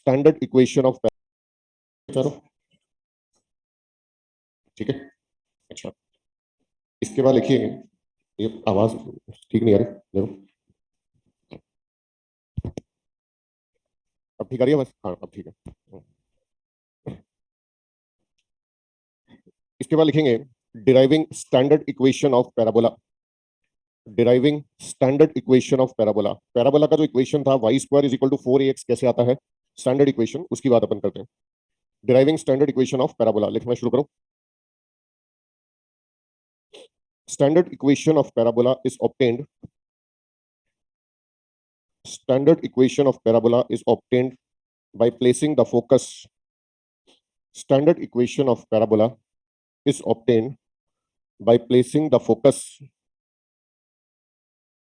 Standard equation of, चलो ठीक है। अच्छा, इसके बाद लिखिए, ये आवाज ठीक नहीं आ रही, देखो अब ठीक आ रही है, बस हाँ अब ठीक है। इसके बाद लिखेंगे deriving standard equation of parabola. Deriving standard equation of parabola, parabola का जो इक्वेशन था y square is equal to 4ax कैसे आता है, स्टैंडर्ड इक्वेशन, उसकी बात अपन करते हैं। Deriving standard equation of parabola, लिखना शुरू करो। Standard equation of parabola is obtained, standard equation of parabola is obtained by placing the focus, standard equation of parabola is obtained by placing the focus,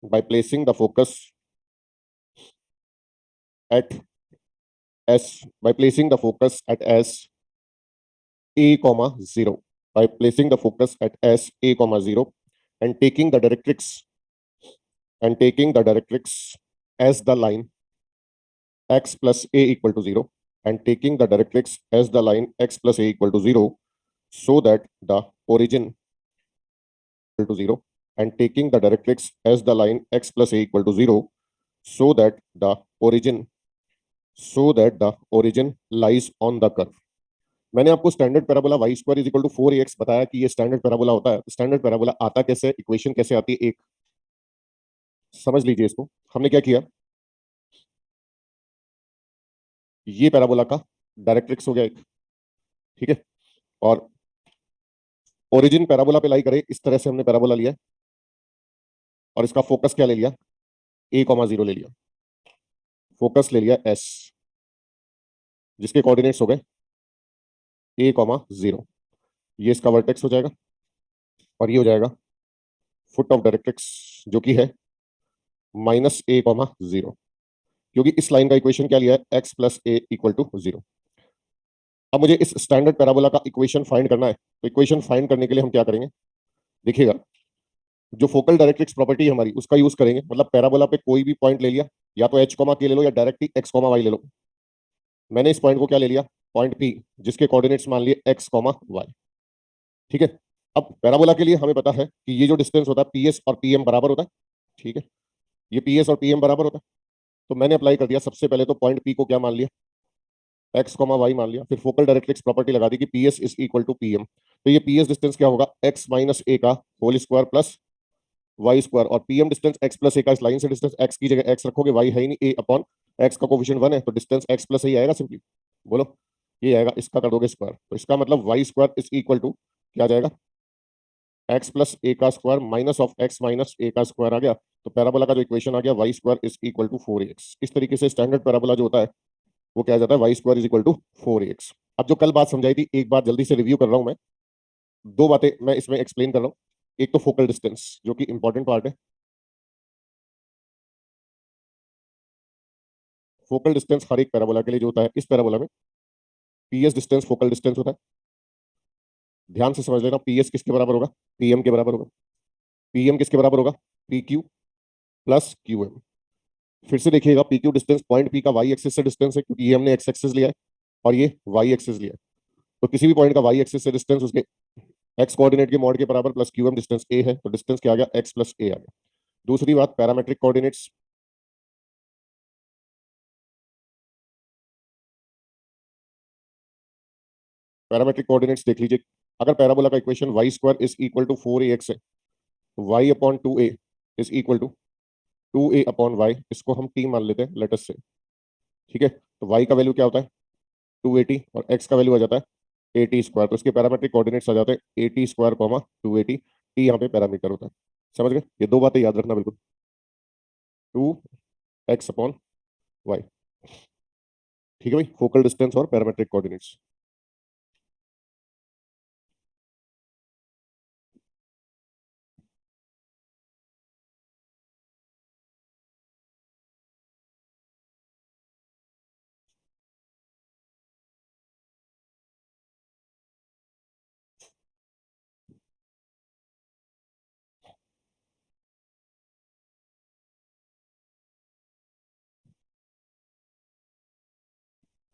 by placing the focus at s, by placing the focus at s a comma 0, by placing the focus at s a comma 0 and taking the directrix, and taking the directrix as the line x plus a equal to 0, and taking the directrix as the line x plus a equal to 0, so that the origin equal to 0, and taking the directrix as the line x plus a equal to 0, so that the origin, so that the origin lies on the curve. मैंने आपको standard parabola y square is equal to 4ax बताया कि ये standard parabola होता है। Standard parabola आता कैसे, equation कैसे आती है, एक समझ लीजिए इसको। हमने क्या किया, ये पैराबोला का डायरेक्ट्रिक्स हो गया एक, ठीक है, और ओरिजिन पैराबोला पे लाई करे, इस तरह से हमने पैराबोला लिया और इसका फोकस क्या ले लिया, a कॉमा 0 ले लिया, फोकस ले लिया s, जिसके कोऑर्डिनेट्स हो गए a कॉमा 0, ये इसका वर्टेक्स हो जाएगा और ये हो जाएगा फुट ऑफ डायरेक्ट्रिक्स जो कि है माइनस a कॉमा 0, क्योंकि इस लाइन का इक्वेशन क्या लिया है, x plus a equal to 0। अब मुझे इस स्टैंडर्ड पैराबोला का इक्वेशन फाइंड करना है, तो इक्वेशन फाइंड करने के लिए हम क्या करेंगे, देखिएगा, जो फोकल डायरेक्ट्रिक्स प्रॉपर्टी है हमारी उसका यूज करेंगे। मतलब पैराबोला पे कोई भी पॉइंट ले लिया, या तो h कॉमा k ले लो या डायरेक्ट ही x कॉमा y ले लो। मैंने इस पॉइंट को क्या ले लिया, पॉइंट P, जिसके कोऑर्डिनेट्स मान लिए x कॉमा y, ठीक है। अब पैराबोला के लिए हमें पता है कि ये जो डिस्टेंस होता है PS और PM बराबर होता है, ठीक है, ये PS और PM बराबर होता है। तो मैंने अप्लाई कर दिया, सबसे पहले तो पॉइंट P को क्या मान लिया, x कॉमा y मान लिया, फिर फोकल डायरेक्ट्रिक्स प्रॉपर्टी लगा दी कि PS is equal to PM। तो ये PS डिस्टेंस क्या होगा, x माइनस a का whole square plus y square, और PM distance x plus a का, इस लाइन से डिस्टेंस x की जगह x रखोगे, y है ही नहीं, a अपॉन x का कोफिशिएंट 1 है, तो डिस्टेंस x प्लस a आएगा सिंपली, बोलो ये आएगा, इसका कर दोगे स्क्वायर, तो इसका मतलब y square is equal to क्या आ जाएगा, x प्लस a का square minus of x minus a का स्क्वायर आ गया। तो पैराबोला का जो इक्वेशन आ गया y square is equal to 4ax। इस तरीके से स्टैंडर्ड पैराबोला जो होता है वो क्या आ जाता है, Y square is equal to 4ax। अब जो कल बात समझाई थी, एक बार जल्दी से रिव्यू कर रहा हूं मैं, दो बातें मैं इसमें एक्सप्लेन कर रहा हूँ। एक तो फोकल डिस्टेंस जो कि इंपॉर्टेंट पार्ट है, फोकल डिस्टेंस हर एक पैराबोला के लिए जो होता है, इस पैराबोला में पीएस डिस्टेंस फोकल डिस्टेंस होता है। ध्यान से समझ लेना, पीएस किसके बराबर होगा, पीएम के बराबर होगा। पीएम किसके बराबर होगा, P Q plus Q M. फिर से देखिएगा, P Q distance point P का वाई एक्सिस से डिस्टेंस है, क्योंकि ये हमने एक्स एक्सिस लिया है और ये वाई एक्सिस लिया है। तो किसी भी पॉइंट का वाई एक्सिस से डिस्टेंस उसके एक्स कोऑर्डिनेट के मॉड के बराबर प्लस क्यू एम, डिस्टेंस ए है, तो डिस्टेंस क्या आ गया, एक्स प्लस ए आ गया। दूसरी बात, पैरामेट्रिक कोऑर्डिनेट्स, पैरामेट्रिक कोऑर्डिनेट्स देख लीजिए। अगर पैराबोला का equation y square is equal to 4ax है, y upon 2a is equal to 2a upon y, इसको हम टी मान लेते हैं लेटस से, ठीक है। तो y का वैल्यू क्या होता है 280 और x का वैल्यू आ जाता है 80 स्क्वायर, तो इसके पैरामेट्रिक कोऑर्डिनेट्स आ जाते हैं 80 स्क्वायर कॉमा 280, टी यहाँ पे पैरामीटर होता है। समझ गए, ये दो बातें याद रखना बिल्कुल, 2x अपॉन वाई, ठीक है भाई, फोकल डिस्टेंस और पैरामेट्रिक कोऑर्डिनेट्स।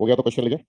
हो गया तो क्वेश्चन लीजिए।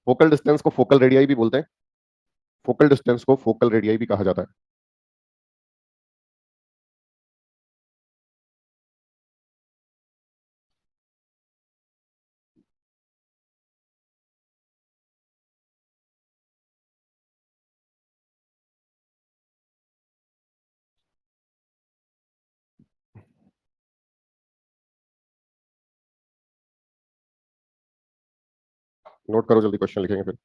फोकल डिस्टेंस को फोकल रेडियाई भी बोलते हैं। फोकल डिस्टेंस को फोकल रेडियाई भी कहा जाता है। नोट करो जल्दी, क्वेश्चन लिखेंगे फिर।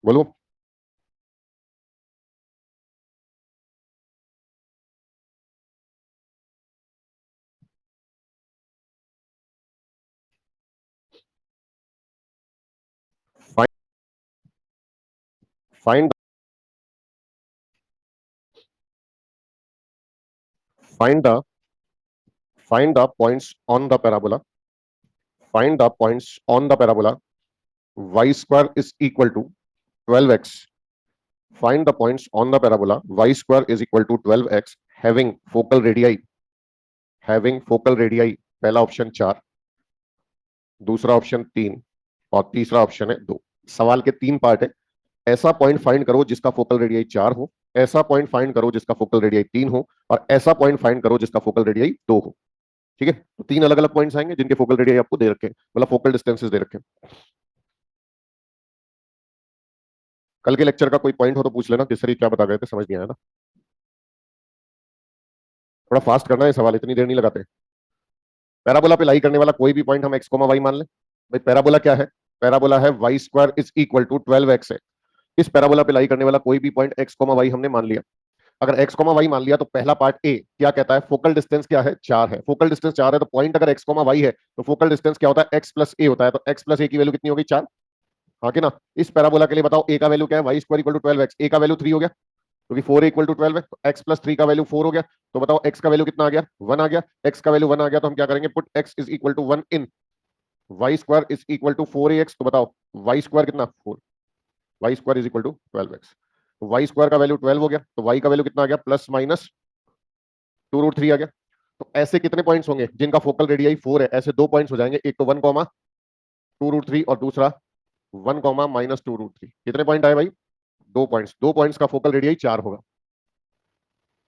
बोलो। Find find the find the points on the parabola. Find the points on the parabola y square is equal to 12x. Find the points on the parabola y square is equal to 12x having focal radii, पहला option 4, दूसरा option 3 और तीसरा option है 2। सवाल के 3 part है। ऐसा point find करो जिसका फोकल रेडियस 4 हो, ऐसा पॉइंट फाइंड करो जिसका फोकल रेडियस 3 हो, और ऐसा पॉइंट फाइंड करो जिसका फोकल रेडियस 2 हो। ठीक है, तो 3 अलग अलग पॉइंट्स आएंगे जिनके फोकल रेडियस आपको दे रखे हैं, मतलब फोकल डिस्टेंसेस दे रखे हैं। कल के लेक्चर का कोई पॉइंट हो तो पूछ लेना, किस क्या बता गए थे, समझ नहीं आया ना। थोड़ा फास्ट करना है सवाल, इतनी देर नहीं लगाते। पैराबोला पे लाई करने वाला कोई भी पॉइंट हम एक्स कोमा वाई मान लें। भाई पैराबोला क्या है? पैराबोला है Y square is equal to 12x है। इस पैराबोला पे लाई करने वाला कोई भी पॉइंट एक्स कोमा वाई हमने मान लिया। अगर एक्स कोमा वाई मान लिया तो पहला पार्ट ए क्या कहता है? फोकल डिस्टेंस क्या है? 4 है। फोकल डिस्टेंस 4 है तो पॉइंट अगर एक्स कोमा वाई है तो फोकल डिस्टेंस क्या होता है? एक्स प्लस ए होता है। तो एक्स प्लस ए की वैल्यू कितनी होगी? 4। हाँ कि ना? इस पैराबोला के लिए बताओ ए का वैल्यू क्या है? Y square equal to 12x। A का वैल्यू 3 हो गया क्योंकि 4 इक्वल टू 12 है, तो x प्लस 3 का वैल्यू 4 हो गया। तो बताओ x का वैल्यू कितना आ गया? 1 आ गया। x का वैल्यू 1 आ गया तो हम क्या करेंगे? Put x is equal to 1 in y square is equal to 4ax। तो बताओ वाई स्क्वायर कितना? 4। Y square is equal to 12x। Y square का वैल्यू 12 हो गया तो y का वैल्यू कितना आ गया? प्लस माइनस 2√3 आ गया। तो ऐसे कितने पॉइंट्स होंगे जिनका फोकल रेडियस 4 है? ऐसे 2 पॉइंट्स हो जाएंगे, एक तो 1 कॉमा 2√3 और दूसरा 1 कॉमा माइनस 2√3। कितने पॉइंट आए भाई? 2 पॉइंट्स। 2 पॉइंट्स का फोकल रेडियस 4 होगा।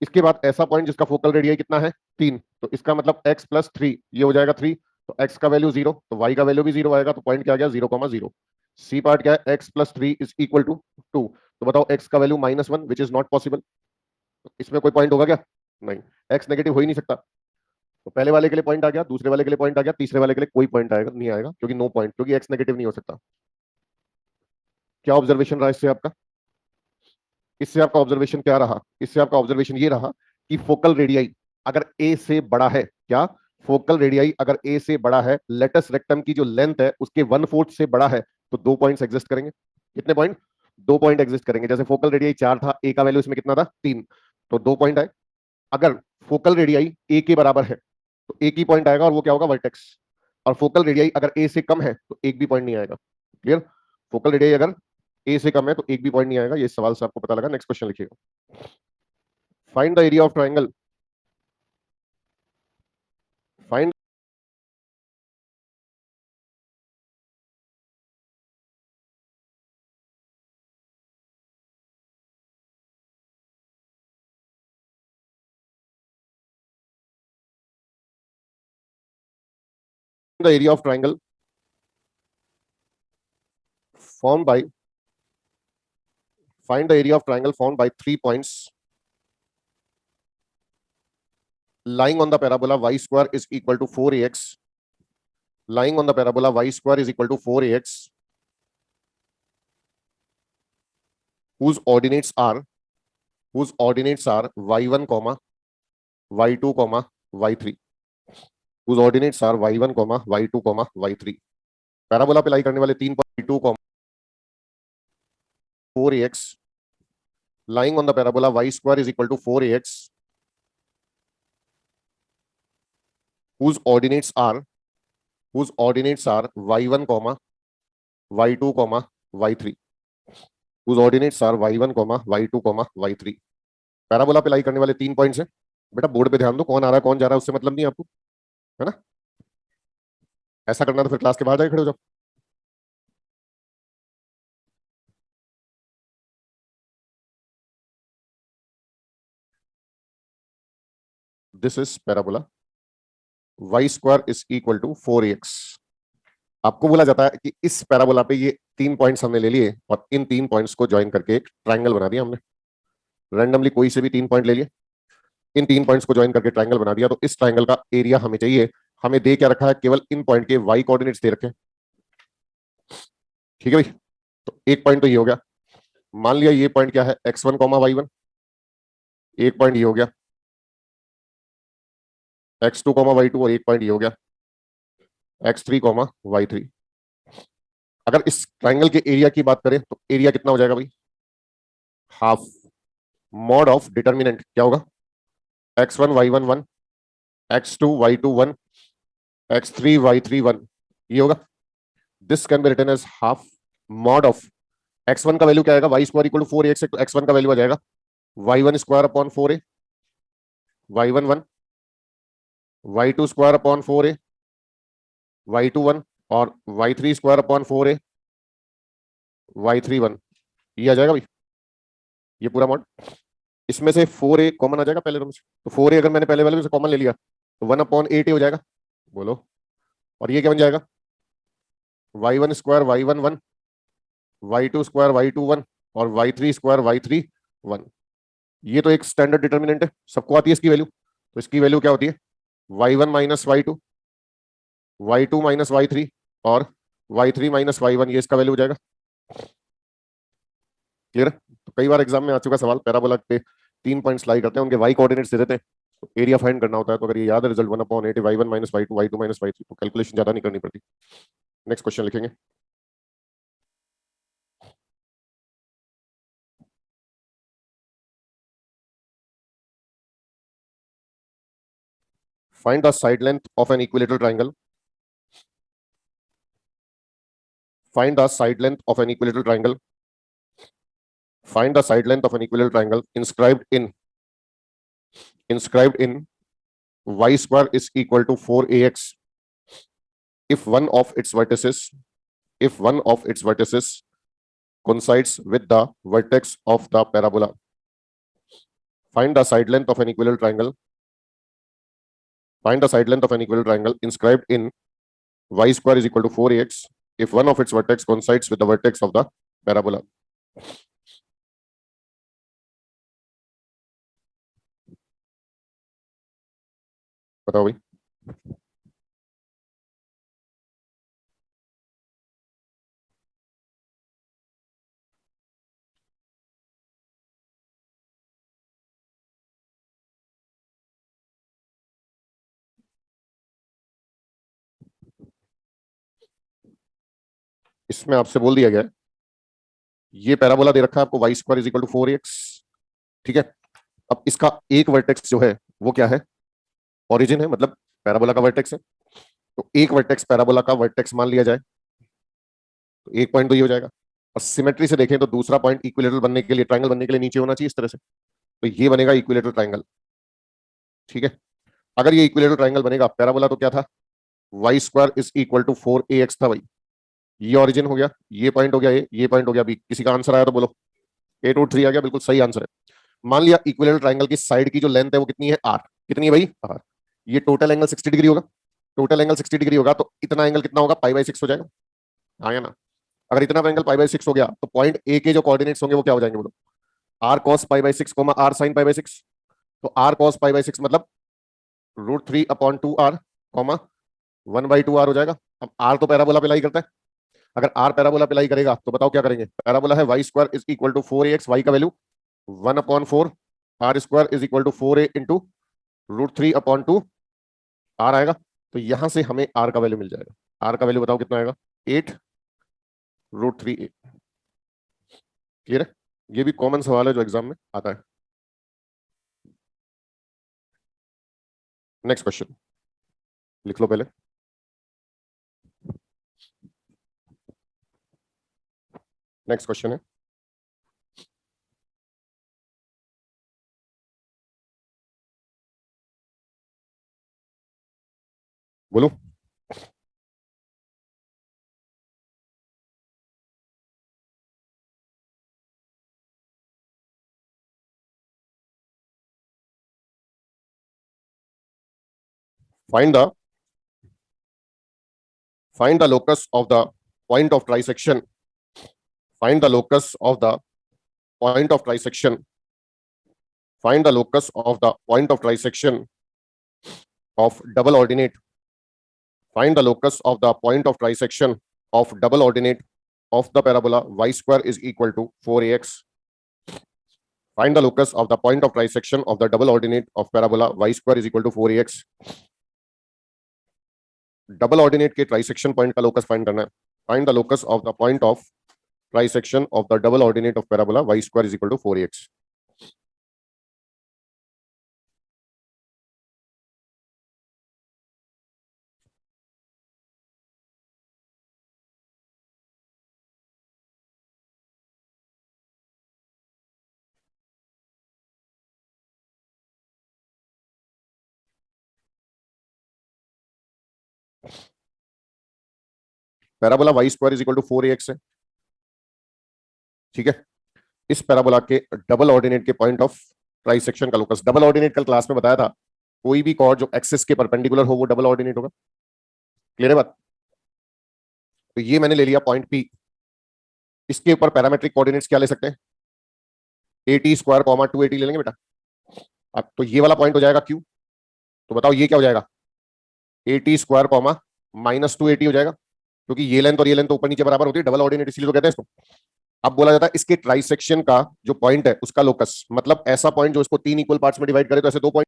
इसके बाद ऐसा पॉइंट जिसका फोकल रेडियस कितना है? 3। तो इसका मतलब x प्लस 3 ये हो जाएगा 3। तो x का वैल्यू 0 तो y का वैल्यू भी 0 आएगा। तो पॉइंट क्या आ गया? 0,0। सी पार्ट क्या है? x plus 3 is equal to 2। तो बताओ x का value -1 which is not possible. इसमें कोई पॉइंट होगा क्या? नहीं, x नेगेटिव हो ही नहीं सकता। तो पहले वाले के लिए पॉइंट आ गया, दूसरे वाले के लिए पॉइंट आ गया, तीसरे वाले के लिए कोई पॉइंट आएगा नहीं आएगा क्योंकि नो पॉइंट, क्योंकि x नेगेटिव नहीं हो सकता। क्या ऑब्जर्वेशन रहा इससे आपका? इससे आपका ऑब्जर्वेशन क्या रहा? इससे आपका ऑब्जर्वेशन ये रहा कि फोकल रेडियस अगर ए से बड़ा है, क्या फोकल रेडियस अगर ए से बड़ा है, लेटस रेक्टम की जो लेंथ है उसके 1/4 से बड़ा है, तो 2 पॉइंट्स एग्जिस्ट करेंगे। कितने पॉइंट? 2 पॉइंट एग्जिस्ट करेंगे। जैसे फोकल रेडियस 4 था, ए का वैल्यू इसमें कितना था? 3। तो 2 पॉइंट आए। अगर फोकल रेडियस ए के बराबर है तो एक ही पॉइंट आएगा और वो क्या होगा? वर्टेक्स। और फोकल रेडियस अगर ए से कम है तो एक भी पॉइंट नहीं आएगा। क्लियर? फोकल रेडियस अगर ए से कम है तो एक भी पॉइंट नहीं आएगा। ये सवाल से आपको पता लगा। नेक्स्ट क्वेश्चन लिखिएगा। Find the area of triangle. Find the area of triangle formed by find the area of triangle formed by 3 points lying on the parabola y square is equal to 4ax. Lying on the parabola y square is equal to 4ax, whose ordinates are y1 comma y2 comma y3, whose ordinates are y1 comma y2 comma y3। Parabola पे लाई करने वाले 3.2 comma 4ax, lying on the parabola y square is equal to 4ax, whose ordinates are y1 comma y2 comma y3, whose ordinates are y1 y2 y3। Parabola पे लाई करने वाले 3 points हैं। बेटा board पे ध्यान दो, कौन आ रहा है कौन जा रहा है उससे मतलब नहीं आपको, है ना? ऐसा करना तो फिर क्लास के बाहर जाके खड़े हो जाओ। This is parabola y square is equal to 4ax। आपको बोला जाता है कि इस पैराबोला पे ये 3 पॉइंट्स हमने ले लिए और इन 3 पॉइंट्स को ज्वाइन करके एक ट्राइंगल बना दिया हमने। रैंडमली कोई से भी 3 पॉइंट ले लिए, इन 3 पॉइंट्स को ज्वाइन करके ट्राइंगल बना दिया। तो इस ट्राइंगल का एरिया हमें चाहिए। हमें दे क्या रखा है? केवल इन पॉइंट के वाई कोऑर्डिनेट्स दे रखे हैं। ठीक है भाई, तो एक पॉइंट तो ये हो गया। मान लिया ये पॉइंट क्या है? x1 comma y1। एक पॉइंट ये हो गया x2 कॉमा y2 और एक पॉइंट ये हो गया x3 कॉमा y3। अगर इस ट्राइंगल के एरिया की बात करें तो एरिया कितना हो जाएगा भाई? हाफ मॉड ऑफ डिटर्मिनेंट क्या होगा? x1 y1 1, x2 y2 1, x3 y3 1, ये होगा। This can be written as half mod of x1 का वैल्यू क्या आएगा? y square equal to 4ax है, तो x1 का वैल्यू आ जाएगा y1 square upon 4a, y1 1, y2 square upon 4a, y2 1, और y3 square upon 4a y3 1, ये आ जाएगा भाई, ये पूरा मॉड। इसमें से 4a कॉमन आ जाएगा पहले रूम से, तो 4a अगर मैंने पहले वाले में से कॉमन ले लिया तो 1/8 हो जाएगा। बोलो, और ये क्या बन जाएगा, y1 square y1 1, y2 square y2 1, और y3 स्क्वायर y3 1। ये तो एक स्टैंडर्ड डिटर्मिनेंट है, सबको आती है इसकी वैल्यू। तो इसकी वैल्यू क्या होती है, y1 - y2, y2 - y3, और y3 - y1, ये इसका वैल्यू हो जाएगा। क्लियर है? तो कई बार एग्जाम में आ चुका सवाल, पैराबोला पे 3 पॉइंट्स लाई करते हैं, उनके वाई कोऑर्डिनेट्स दे देते हैं, तो एरिया फाइंड करना होता है। तो अगर ये याद है, result 1/8 y1 - y2 y2 - y3, तो कैलकुलेशन ज्यादा नहीं करनी पड़ती। नेक्स्ट क्वेश्चन लिखेंगे। Find the side length of an equilateral triangle. Find the side length of an equilateral triangle. Find the side length of an equilateral triangle inscribed in y square is equal to 4ax if one of its vertices if one of its vertices coincides with the vertex of the parabola. Find the side length of an equilateral triangle. Find the side length of an equilateral triangle inscribed in y square is equal to 4ax if one of its vertex coincides with the vertex of the parabola. बताओ भाई। इसमें आपसे बोल दिया गया है, ये parabola दे रखा है आपको, y square is equal to 4ax। ठीक है, अब इसका एक वर्टेक्स जो है वो क्या है, ओरिजिन है, मतलब पैराबोला का वर्टेक्स है। तो एक वर्टेक्स पैराबोला का वर्टेक्स मान लिया जाए, तो एक पॉइंट तो ये हो जाएगा। और सिमेट्री से देखें तो दूसरा पॉइंट इक्विलेटरल बनने के लिए, ट्रायंगल बनने के लिए नीचे होना चाहिए इस तरह से, तो ये बनेगा इक्विलेटरल ट्रायंगल। ठीक है, अगर ये इक्विलेटरल ट्रायंगल बनेगा, पैराबोला तो क्या था, y square is equal to 4ax था भाई। ये ऑरिजिन हो गया, ये पॉइंट हो गया, ये पॉइंट हो गया बी। किसी का आंसर आया तो बोलो। 8/3 आ गया, बिल्कुल सही आंसर है। मान लिया इक्विलेटरल ट्रायंगल की साइड की जो लेंथ है वो कितनी है, आर। कितनी है भाई, आर। ये टोटल एंगल 60 डिग्री होगा। टोटल एंगल 60 डिग्री होगा, तो इतना एंगल कितना होगा, π/6 हो जाएगा। हाँ या ना? अगर इतना एंगल π/6 हो गया, तो पॉइंट ए के जो कोऑर्डिनेट्स होंगे वो क्या हो जाएंगे बोलो, आर कॉस π/6 आर साइन π/6। तो आर कॉस π/6 मतलब √3/2 आर, 1/2 आर हो जाएगा। अब आर तो पैराबोला पे लाई करता है, अगर आर पैराबोला पे लाई करेगा तो बताओ क्या करेंगे। पैराबोला है Y square is equal to 4ax, Y का value 1/4, R square is equal to 4a into √3/2 R आएगा। तो यहां से हमें आर का वैल्यू मिल जाएगा। आर का वैल्यू बताओ कितना आएगा, 8√3a। क्लियर है? ये भी कॉमन सवाल है जो एग्जाम में आता है। नेक्स्ट क्वेश्चन लिख लो पहले। नेक्स्ट क्वेश्चन है, बोलो। Find the find the locus of the point of trisection. Find the locus of the point of trisection. Find the locus of the point of trisection of double ordinate. Find the locus of the point of trisection of double ordinate of the parabola y square is equal to 4ax. Find the locus of the point of trisection of the double ordinate of parabola y square is equal to 4ax. Double ordinate के trisection point का locus find करना है। Find the locus of the point of trisection of the double ordinate of parabola y square is equal to 4ax. Parabola y square is equal to 4ax है, ठीक है। इस parabola के double ordinate के point of trisection का locus, double ordinate कल class में बताया था, कोई भी कॉर्ड जो एक्सिस के परपेंडिकुलर हो वो डबल ऑर्डिनेट होगा। क्लियर है बात? तो ये मैंने ले लिया पॉइंट पी, इसके ऊपर पैरामेट्रिक कोऑर्डिनेट्स क्या ले सकते हैं, 80 स्क्वायर कॉमा 280 ले लेंगे बेटा। अब तो ये वाला पॉइंट हो जाएगा क्यू, तो बताओ ये क्या हो जाएगा, 80 स्क्वायर कॉमा माइनस 280 हो जाएगा, क्योंकि ये लेंथ और ये लेंथ तो ऊपर नीचे बराबर होती है, डबल ऑर्डिनेट इसलिए तो कहते हैं इसको। अब बोला जाता है इसके ट्राइसेक्शन का जो पॉइंट है उसका लोकस, मतलब ऐसा पॉइंट जो इसको 3 इक्वल पार्ट्स में डिवाइड करे, तो ऐसे 2 पॉइंट